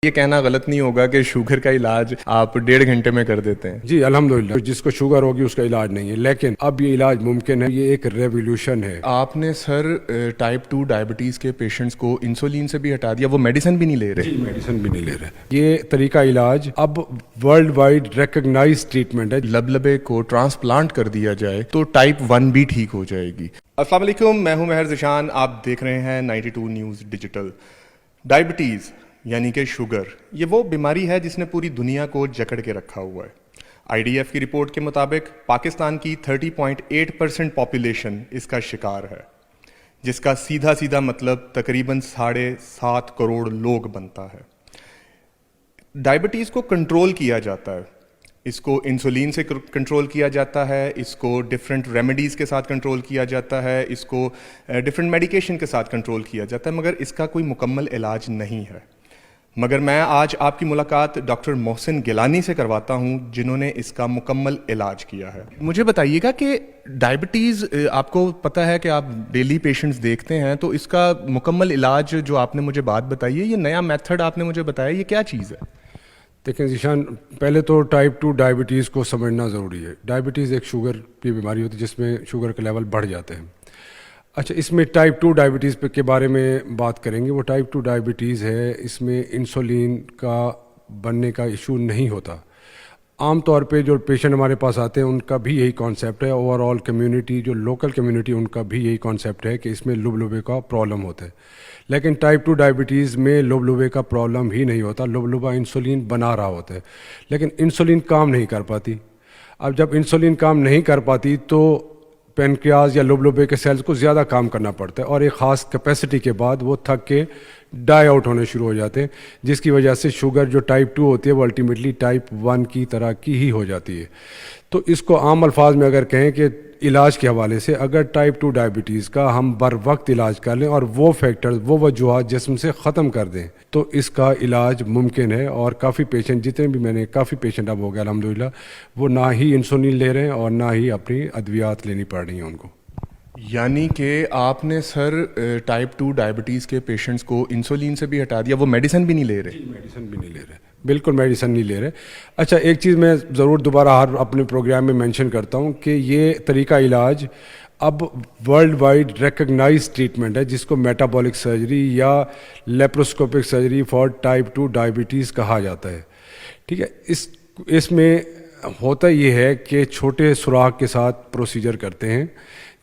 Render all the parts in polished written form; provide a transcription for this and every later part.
یہ کہنا غلط نہیں ہوگا کہ شوگر کا علاج آپ 1.5 گھنٹے میں کر دیتے ہیں؟ جی الحمدللہ، جس کو شوگر ہوگی اس کا علاج نہیں ہے، لیکن اب یہ علاج ممکن ہے، یہ ایک ریولیوشن ہے۔ آپ نے سر ٹائپ 2 ڈائبٹیز کے پیشنٹس کو انسولین سے بھی ہٹا دیا، وہ میڈیسن بھی نہیں لے رہے؟ جی میڈیسن بھی نہیں لے رہے۔ یہ طریقہ علاج اب ورلڈ وائڈ ریکگنائز ٹریٹمنٹ ہے۔ لبلبے کو ٹرانسپلانٹ کر دیا جائے تو ٹائپ 1 بھی ٹھیک ہو جائے گی۔ السلام علیکم، میں ہوں مہر ذیشان، آپ دیکھ رہے ہیں 92 نیوز ڈیجیٹل۔ ڈائبٹیز یعنی کہ شوگر، یہ وہ بیماری ہے جس نے پوری دنیا کو جکڑ کے رکھا ہوا ہے۔ آئی ڈی ایف کی رپورٹ کے مطابق پاکستان کی 30.8% پاپولیشن اس کا شکار ہے، جس کا سیدھا سیدھا مطلب تقریباً 7.5 کروڑ لوگ بنتا ہے۔ ڈائبٹیز کو کنٹرول کیا جاتا ہے، اس کو انسولین سے کنٹرول کیا جاتا ہے، اس کو ڈفرینٹ ریمیڈیز کے ساتھ کنٹرول کیا جاتا ہے، اس کو ڈفرینٹ میڈیکیشن کے ساتھ کنٹرول کیا جاتا ہے، مگر اس کا کوئی مکمل علاج نہیں ہے۔ مگر میں آج آپ کی ملاقات ڈاکٹر محسن گیلانی سے کرواتا ہوں، جنہوں نے اس کا مکمل علاج کیا ہے۔ مجھے بتائیے گا کہ ڈائبٹیز، آپ کو پتہ ہے کہ آپ ڈیلی پیشنٹس دیکھتے ہیں، تو اس کا مکمل علاج جو آپ نے مجھے بات بتائی ہے، یہ نیا میتھڈ آپ نے مجھے بتایا، یہ کیا چیز ہے؟ دیکھیں ذیشان، پہلے تو ٹائپ 2 ڈائبٹیز کو سمجھنا ضروری ہے۔ ڈائبٹیز ایک شوگر کی بیماری ہوتی ہے جس میں شوگر کے لیول بڑھ جاتے ہیں۔ اچھا، اس میں ٹائپ 2 ڈائبٹیز کے بارے میں بات کریں گے۔ وہ ٹائپ 2 ڈائبٹیز ہے، اس میں انسولین کا بننے کا ایشو نہیں ہوتا۔ عام طور پہ جو پیشنٹ ہمارے پاس آتے ہیں ان کا بھی یہی کانسیپٹ ہے، اوور آل کمیونٹی، جو لوکل کمیونٹی، ان کا بھی یہی کانسیپٹ ہے کہ اس میں لبلبے کا پرابلم ہوتا ہے۔ لیکن ٹائپ 2 ڈائبٹیز میں لبلبے کا پرابلم ہی نہیں ہوتا، لبلبہ انسولین بنا رہا ہوتا ہے، لیکن انسولین کام نہیں کر پاتی۔ اب جب انسولین کام نہیں کر پاتی تو پینکریاز یا لبلبے کے سیلز کو زیادہ کام کرنا پڑتا ہے، اور ایک خاص کیپیسٹی کے بعد وہ تھک کے ڈائی آؤٹ ہونے شروع ہو جاتے ہیں، جس کی وجہ سے شوگر جو ٹائپ 2 ہوتی ہے وہ الٹیمیٹلی ٹائپ 1 کی طرح کی ہی ہو جاتی ہے۔ تو اس کو عام الفاظ میں اگر کہیں کہ علاج کے حوالے سے، اگر ٹائپ 2 ڈائبٹیز کا ہم بر وقت علاج کر لیں اور وہ فیکٹرز، وہ وجوہات جسم سے ختم کر دیں، تو اس کا علاج ممکن ہے۔ اور کافی پیشنٹ، جتنے بھی میں نے کافی پیشنٹ اب ہو گیا الحمدللہ، وہ نہ ہی انسولین لے رہے ہیں اور نہ ہی اپنی ادویات لینی پڑ رہی ہیں ان کو۔ یعنی کہ آپ نے سر ٹائپ 2 ڈائبٹیز کے پیشنٹس کو انسولین سے بھی ہٹا دیا، وہ میڈیسن بھی نہیں لے رہے؟ جی میڈیسن بھی نہیں لے رہے، بالکل میڈیسن نہیں لے رہے۔ اچھا، ایک چیز میں ضرور دوبارہ ہر اپنے پروگرام میں مینشن کرتا ہوں کہ یہ طریقہ علاج اب ورلڈ وائڈ ریکگنائز ٹریٹمنٹ ہے، جس کو میٹابولک سرجری یا laparoscopic surgery for type 2 diabetes کہا جاتا ہے۔ ٹھیک ہے، اس میں ہوتا یہ ہے کہ چھوٹے سوراخ کے ساتھ پروسیجر کرتے ہیں،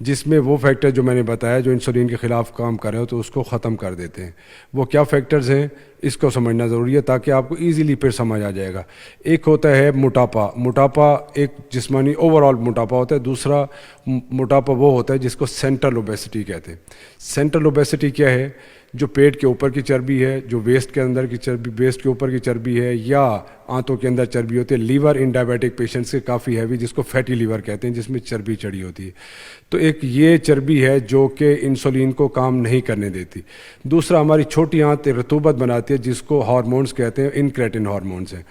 جس میں وہ فیکٹر جو میں نے بتایا جو انسولین کے خلاف کام کر رہے ہو تو اس کو ختم کر دیتے ہیں۔ وہ کیا فیکٹرز ہیں اس کو سمجھنا ضروری ہے تاکہ آپ کو ایزیلی پھر سمجھ آ جائے گا۔ ایک ہوتا ہے موٹاپا، موٹاپا ایک جسمانی اوور آل موٹاپا ہوتا ہے۔ دوسرا موٹاپا وہ ہوتا ہے جس کو سینٹرل اوبیسٹی کہتے ہیں۔ سینٹرل اوبیسٹی کیا ہے؟ جو پیٹ کے اوپر کی چربی ہے، جو ویسٹ کے اندر کی چربی، ویسٹ کے اوپر کی چربی ہے، یا آنتوں کے اندر چربی ہوتی ہے۔ لیور ان ڈائبیٹک پیشنٹس کے کافی ہیوی، جس کو فیٹی لیور کہتے ہیں، جس میں چربی چڑھی ہوتی ہے۔ تو ایک یہ چربی ہے جو کہ انسولین کو کام نہیں کرنے دیتی۔ دوسرا، ہماری چھوٹی آنت رطوبت بناتی ہے، جس کو ہارمونز کہتے ہیں، انکریٹن ہارمونز ہیں،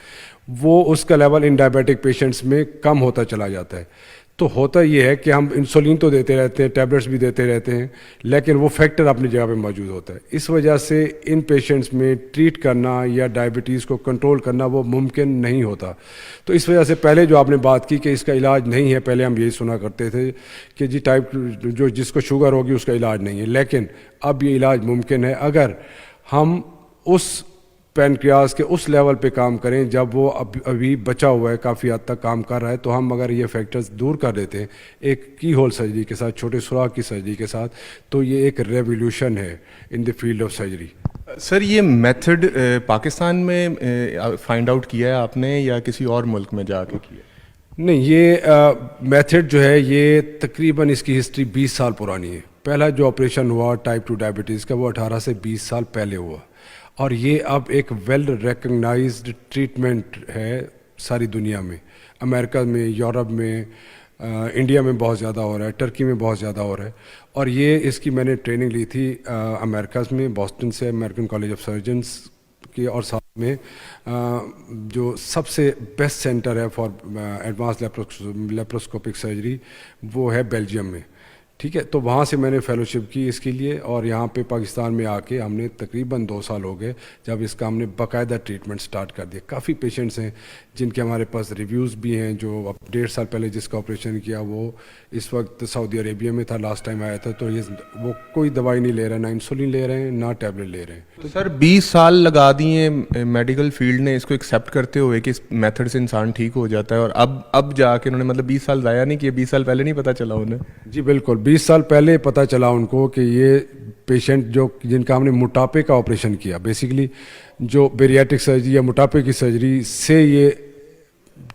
وہ اس کا لیول ان ڈائبیٹک پیشنٹس میں کم ہوتا چلا جاتا ہے۔ تو ہوتا یہ ہے کہ ہم انسولین تو دیتے رہتے ہیں، ٹیبلٹس بھی دیتے رہتے ہیں، لیکن وہ فیکٹر اپنی جگہ پہ موجود ہوتا ہے۔ اس وجہ سے ان پیشنٹس میں ٹریٹ کرنا یا ڈائبٹیز کو کنٹرول کرنا وہ ممکن نہیں ہوتا۔ تو اس وجہ سے پہلے جو آپ نے بات کی کہ اس کا علاج نہیں ہے، پہلے ہم یہی سنا کرتے تھے کہ جی ٹائپ جو جس کو شوگر ہوگی اس کا علاج نہیں ہے، لیکن اب یہ علاج ممکن ہے اگر ہم اس پینکریاز کے اس لیول پہ کام کریں جب وہ ابھی بچا ہوا ہے، کافی حد تک کام کر رہا ہے۔ تو ہم اگر یہ فیکٹرز دور کر دیتے ہیں ایک کی ہول سرجری کے ساتھ، چھوٹے سوراخ کی سرجری کے ساتھ، تو یہ ایک ریولیوشن ہے ان دی فیلڈ آف سرجری۔ سر، یہ میتھڈ پاکستان میں فائنڈ آؤٹ کیا ہے آپ نے یا کسی اور ملک میں جا کے کیا؟ نہیں، یہ میتھڈ جو ہے یہ تقریباً اس کی ہسٹری 20 سال پرانی ہے۔ پہلا جو آپریشن ہوا ٹائپ 2 ڈائبٹیز کا وہ 18 سے 20 سال پہلے ہوا، اور یہ اب ایک ویل ریکگنائزڈ ٹریٹمنٹ ہے ساری دنیا میں۔ امریکہ میں، یورپ میں، انڈیا میں بہت زیادہ ہو رہا ہے، ٹرکی میں بہت زیادہ ہو رہا ہے۔ اور یہ اس کی میں نے ٹریننگ لی تھی امریکہ میں، بوسٹن سے، امریکن کالج آف سرجنس کی، اور ساتھ میں جو سب سے بیسٹ سینٹر ہے فار ایڈوانس لیپروسکوپک سرجری وہ ہے بیلجیم میں، ٹھیک ہے. تو وہاں سے میں نے فیلوشپ کی اس کے لیے, اور یہاں پہ پاکستان میں آ کے ہم نے تقریباً 2 سال ہو گئے جب اس کا ہم نے باقاعدہ ٹریٹمنٹ سٹارٹ کر دیا. کافی پیشنٹس ہیں جن کے ہمارے پاس ریویوز بھی ہیں, جو اب 1.5 سال پہلے جس کا آپریشن کیا وہ اس وقت سعودی عربیہ میں تھا, لاسٹ ٹائم آیا تھا. تو یہ وہ کوئی دوائی نہیں لے رہا, نہ انسولین لے رہے ہیں نہ ٹیبلٹ لے رہے ہیں. تو سر 20 سال لگا دیے میڈیکل فیلڈ نے اس کو ایکسیپٹ کرتے ہوئے کہ اس میتھڈ سے انسان ٹھیک ہو جاتا ہے, اور اب جا کے انہوں نے مطلب 20 سال ضائع نہیں کیے, 20 سال پہلے نہیں پتہ چلا انہیں؟ جی بالکل, 20 سال پہلے پتہ چلا ان کو کہ یہ پیشنٹ جو جن کا ہم نے موٹاپے کا آپریشن کیا, بیسیکلی جو بیریاٹک سرجری یا موٹاپے کی سرجری سے یہ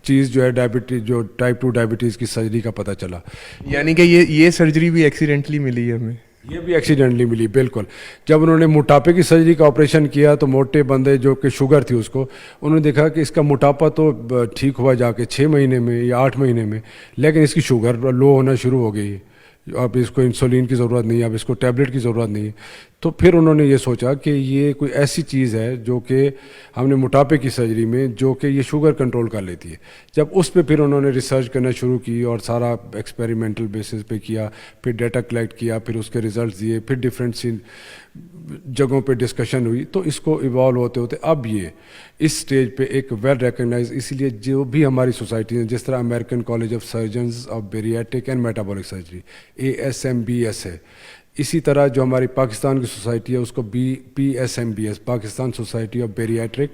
چیز جو ہے ڈائبٹیز, جو ٹائپ 2 ڈائبٹیز کی سرجری کا پتہ چلا. یعنی کہ یہ سرجری بھی ایکسیڈنٹلی ملی ہے ہمیں؟ یہ بھی ایکسیڈنٹلی ملی, بالکل. جب انہوں نے موٹاپے کی سرجری کا آپریشن کیا تو موٹے بندے جو کہ شوگر تھی اس کو, انہوں نے دیکھا کہ اس کا موٹاپا تو ٹھیک ہوا جا کے 6 مہینے میں یا 8 مہینے میں, لیکن اس کی شوگر لو ہونا شروع ہو گئی. اب اس کو انسولین کی ضرورت نہیں ہے, اب اس کو ٹیبلٹ کی ضرورت نہیں ہے. تو پھر انہوں نے یہ سوچا کہ یہ کوئی ایسی چیز ہے جو کہ ہم نے موٹاپے کی سرجری میں جو کہ یہ شوگر کنٹرول کر لیتی ہے. جب اس پہ پھر انہوں نے ریسرچ کرنا شروع کی اور سارا ایکسپیریمنٹل بیسس پہ کیا, پھر ڈیٹا کلیکٹ کیا, پھر اس کے ریزلٹس دیے, پھر ڈفرینٹ سی جگہوں پہ ڈسکشن ہوئی, تو اس کو ایوالو ہوتے ہوتے اب یہ اس سٹیج پہ ایک ویل ریکگنائز. اسی لیے جو بھی ہماری سوسائٹی ہیں, جس طرح American college of surgeons of bariatric and metabolic surgery ASMBS ہے, اسی طرح جو ہماری پاکستان کی سوسائٹی ہے اس کو PSMBS, Pakistan society of bariatric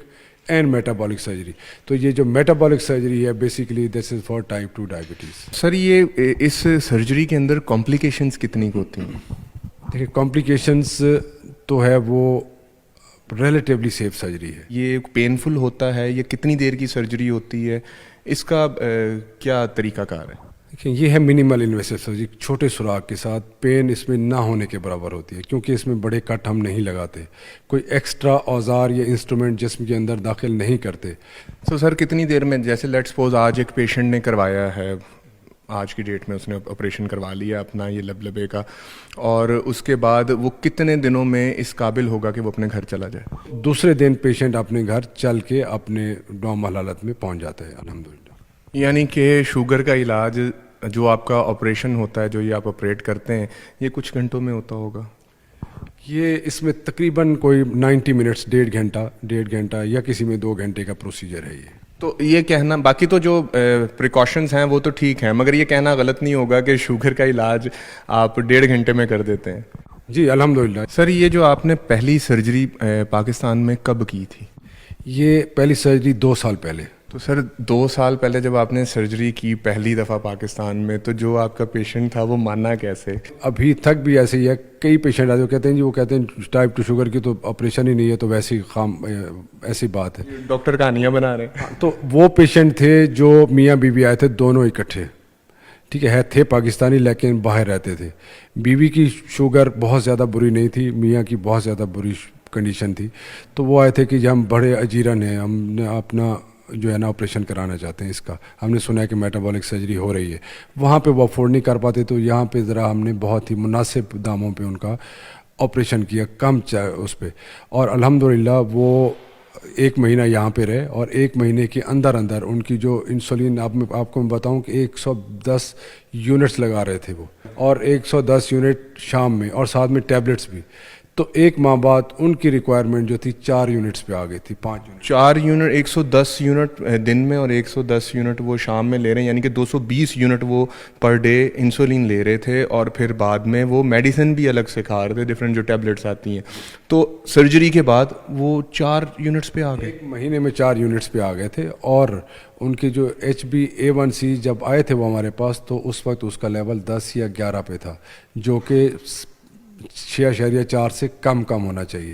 and metabolic surgery. تو یہ جو میٹابولک سرجری ہے basically this is for type 2 diabetes. Sir یہ اس سرجری کے اندر کمپلیکیشنز کتنی ہوتی ہیں؟ دیکھیے کمپلیکیشنز تو ہے وہ ریلیٹیولی سیف سرجری ہے. یہ پینفل ہوتا ہے, یہ کتنی دیر کی سرجری ہوتی ہے, اس کا کیا طریقہ کار ہے؟ دیکھیں یہ ہے منیمل انویسو سرجری, چھوٹے سوراخ کے ساتھ, پین اس میں نہ ہونے کے برابر ہوتی ہے کیونکہ اس میں بڑے کٹ ہم نہیں لگاتے, کوئی ایکسٹرا اوزار یا انسٹرومنٹ جسم کے اندر داخل نہیں کرتے. سر کتنی دیر میں, جیسے لیٹ سپوز آج ایک پیشنٹ نے کروایا ہے, آج کی ڈیٹ میں اس نے آپریشن کروا لیا اپنا یہ لبے کا, اور اس کے بعد وہ کتنے دنوں میں اس قابل ہوگا کہ وہ اپنے گھر چلا جائے؟ دوسرے دن پیشنٹ اپنے گھر چل کے اپنے نارمل حالت میں پہنچ جاتا ہے الحمدللہ. یعنی کہ شوگر کا علاج جو آپ کا آپریشن ہوتا ہے, جو یہ آپ آپریٹ کرتے ہیں, یہ کچھ گھنٹوں میں ہوتا ہوگا؟ یہ اس میں تقریباً کوئی 90 منٹس, 1.5 گھنٹہ یا کسی میں 2 گھنٹے کا پروسیجر ہے یہ. تو یہ کہنا, باقی تو جو پریکاشنز ہیں وہ تو ٹھیک ہیں, مگر یہ کہنا غلط نہیں ہوگا کہ شوگر کا علاج آپ 1.5 گھنٹے میں کر دیتے ہیں؟ جی الحمدللہ. سر یہ جو آپ نے پہلی سرجری پاکستان میں کب کی تھی؟ یہ پہلی سرجری 2 سال پہلے. تو سر 2 سال پہلے جب آپ نے سرجری کی پہلی دفعہ پاکستان میں, تو جو آپ کا پیشنٹ تھا وہ مانا کیسے؟ ابھی تک بھی ایسے ہی ہے. کئی پیشنٹ آتے ہیں کہتے ہیں جی, وہ کہتے ہیں ٹائپ 2 شوگر کی تو آپریشن ہی نہیں ہے, تو ویسی ایسی بات ہے. ڈاکٹر کہانیاں بنا رہے ہیں. تو وہ پیشنٹ تھے جو میاں بیوی آئے تھے دونوں اکٹھے, ٹھیک ہے, تھے پاکستانی لیکن باہر رہتے تھے. بیوی کی شوگر بہت زیادہ بری نہیں تھی, میاں کی بہت زیادہ بری کنڈیشن تھی. تو وہ آئے تھے کہ ہم بڑے اجیرن ہیں, ہم نے اپنا جو ہے نا آپریشن کرانا چاہتے ہیں اس کا, ہم نے سنا ہے کہ میٹابولک سرجری ہو رہی ہے. وہاں پہ وہ افورڈ نہیں کر پاتے, تو یہاں پہ ذرا ہم نے بہت ہی مناسب داموں پہ ان کا آپریشن کیا, کم اس پہ, اور الحمدللہ وہ 1 مہینہ یہاں پہ رہے, اور 1 مہینے کے اندر ان کی جو انسولین, آپ کو میں بتاؤں کہ 110 یونٹس لگا رہے تھے وہ, اور 110 یونٹ شام میں, اور ساتھ میں ٹیبلٹس بھی. تو 1 ماہ بعد ان کی ریکوائرمنٹ جو تھی 4 یونٹس پہ آ گئی تھی, 5 یونٹ. 4 یونٹ, 110 یونٹ دن میں اور 110 یونٹ وہ شام میں لے رہے ہیں, یعنی کہ 220 یونٹ وہ پر ڈے انسولین لے رہے تھے, اور پھر بعد میں وہ میڈیسن بھی الگ سے کھا رہے تھے, ڈفرینٹ جو ٹیبلٹس آتی ہیں. تو سرجری کے بعد وہ 4 یونٹس پہ آ گئے, 1 مہینے میں 4 یونٹس پہ آ گئے تھے. اور ان کے جو HbA1c جب آئے تھے وہ ہمارے پاس, تو اس وقت اس کا لیول 10 یا 11 پہ تھا, جو کہ 6.4 سے کم ہونا چاہیے,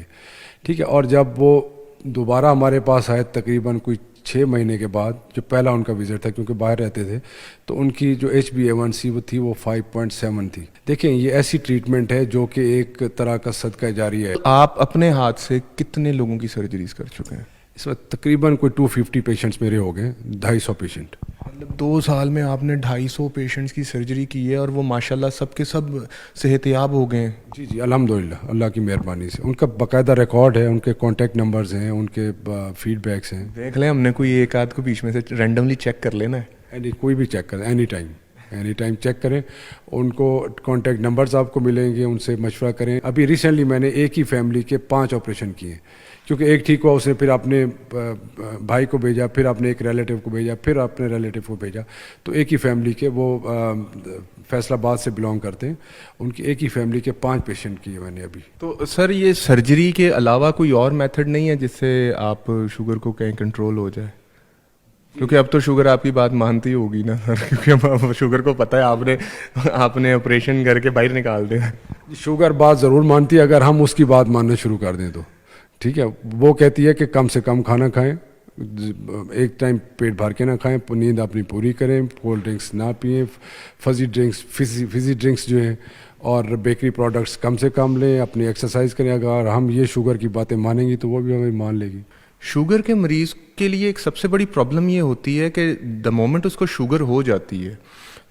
ٹھیک ہے. اور جب وہ دوبارہ ہمارے پاس آئے تقریباً کوئی 6 مہینے کے بعد, جو پہلا ان کا وزٹ تھا کیونکہ باہر رہتے تھے, تو ان کی جو HbA1c وہ تھی وہ 5.7 تھی. دیکھیں یہ ایسی ٹریٹمنٹ ہے جو کہ ایک طرح کا صدقہ جاری ہے. آپ اپنے ہاتھ سے کتنے لوگوں کی سرجریز کر چکے ہیں؟ اس وقت تقریباً کوئی 250 پیشنٹس میرے ہو گئے, 250 پیشنٹ. مطلب 2 سال میں آپ نے 250 پیشنٹس کی سرجری کی ہے, اور وہ ماشاءاللہ سب کے سب صحت یاب ہو گئے ہیں. جی الحمدللہ, اللہ کی مہربانی سے. ان کا باقاعدہ ریکارڈ ہے, ان کے کانٹیکٹ نمبرز ہیں, ان کے فیڈ بیکس ہیں. دیکھ لیں, ہم نے کوئی ایک آدھ کو بیچ میں سے رینڈملی چیک کر لینا ہے. کوئی بھی چیک کر, any time any time check کریں. ان کو کانٹیکٹ نمبرز آپ کو ملیں گے, ان سے مشورہ کریں. ابھی ریسنٹلی میں نے ایک ہی فیملی کے 5 آپریشن کیے, کیونکہ ایک ٹھیک ہوا, اس نے پھر اپنے بھائی کو بھیجا, پھر اپنے ایک ریلیٹیو کو بھیجا, پھر اپنے ریلیٹیو کو بھیجا. تو ایک ہی فیملی کے, وہ فیصل آباد سے بلانگ کرتے ہیں, ان کی ایک ہی فیملی کے 5 پیشنٹ کیے میں نے ابھی. تو سر یہ سرجری کے علاوہ کوئی اور میتھڈ نہیں ہے جس سے آپ شوگر کو کہیں کنٹرول ہو جائے؟ کیونکہ اب تو شوگر آپ کی بات مانتی ہوگی نا سر, کیونکہ اب شوگر کو پتہ ہے آپ نے آپریشن کر کے باہر نکال دیا. شوگر بات ضرور مانتی ہے اگر ہم اس کی بات ماننا شروع کر دیں تو. ٹھیک ہے, وہ کہتی ہے کہ کم سے کم کھانا کھائیں, ایک ٹائم پیٹ بھر کے نہ کھائیں, نیند اپنی پوری کریں, کولڈ ڈرنکس نہ پئیں, فزی ڈرنکس جو ہیں اور بیکری پروڈکٹس کم سے کم لیں, اپنی ایکسرسائز کریں. اگر ہم یہ شوگر کی باتیں مانیں گی تو وہ بھی ہمیں مان لے گی. شوگر کے مریض کے لیے ایک سب سے بڑی پرابلم یہ ہوتی ہے کہ دا مومنٹ اس کو شوگر ہو جاتی ہے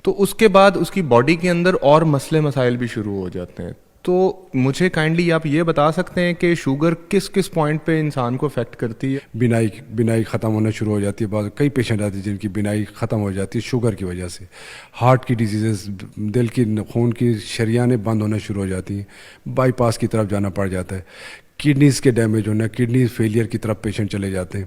تو اس کے بعد اس کی باڈی کے اندر اور مسئلے مسائل بھی شروع ہو جاتے ہیں. تو مجھے کائنڈلی آپ یہ بتا سکتے ہیں کہ شوگر کس کس پوائنٹ پہ انسان کو افیکٹ کرتی ہے؟ بینائی ختم ہونا شروع ہو جاتی ہے. کئی پیشنٹ آتے ہیں جن کی بینائی ختم ہو جاتی ہے شوگر کی وجہ سے. ہارٹ کی ڈیزیزز, دل کی خون کی شریانیں بند ہونا شروع ہو جاتی ہیں, بائی پاس کی طرف جانا پڑ جاتا ہے. کڈنیز کے ڈیمیج ہونا, کڈنیز فیلئر کی طرف پیشنٹ چلے جاتے ہیں.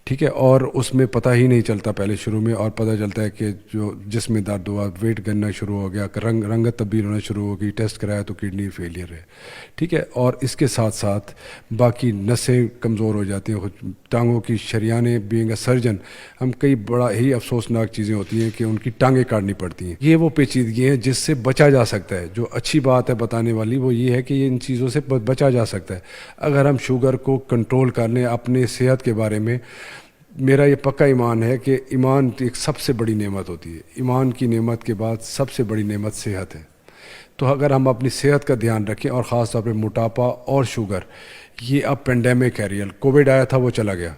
ٹھیک ہے, اور اس میں پتہ ہی نہیں چلتا پہلے شروع میں, اور پتہ چلتا ہے کہ جو جسم میں درد ہوا, ویٹ گرنا شروع ہو گیا, رنگت تبدیل ہونا شروع ہو گئی, ٹیسٹ کرایا تو کڈنی فیلئر ہے. ٹھیک ہے, اور اس کے ساتھ ساتھ باقی نسیں کمزور ہو جاتی ہیں, ٹانگوں کی شریانیں. بینگ اے سرجن ہم کئی بڑا ہی افسوسناک چیزیں ہوتی ہیں کہ ان کی ٹانگیں کاٹنی پڑتی ہیں. یہ وہ پیچیدگی ہیں جس سے بچا جا سکتا ہے. جو اچھی بات ہے بتانے والی وہ یہ ہے کہ ان چیزوں سے بچا جا سکتا ہے اگر ہم شوگر کو کنٹرول کر لیں. اپنے صحت کے بارے میں میرا یہ پکا ایمان ہے کہ ایمان ایک سب سے بڑی نعمت ہوتی ہے. ایمان کی نعمت کے بعد سب سے بڑی نعمت صحت ہے. تو اگر ہم اپنی صحت کا دھیان رکھیں, اور خاص طور پہ موٹاپا اور شوگر, یہ اب پینڈیمک ہے ریئل. کووڈ آیا تھا وہ چلا گیا,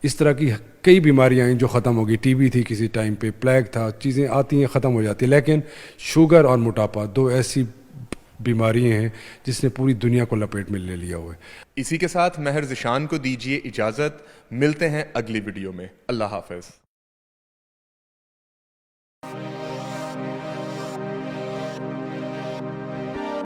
اس طرح کی کئی بیماریاں ہیں جو ختم ہو گئی. ٹی بی تھی کسی ٹائم پہ, پلیگ تھا, چیزیں آتی ہیں ختم ہو جاتی ہیں. لیکن شوگر اور موٹاپا 2 ایسی بیماریاں ہیں جس نے پوری دنیا کو لپیٹ میں لے لیا ہوا ہے. اسی کے ساتھ مہر ذیشان کو دیجیے اجازت. ملتے ہیں اگلی ویڈیو میں. اللہ حافظ.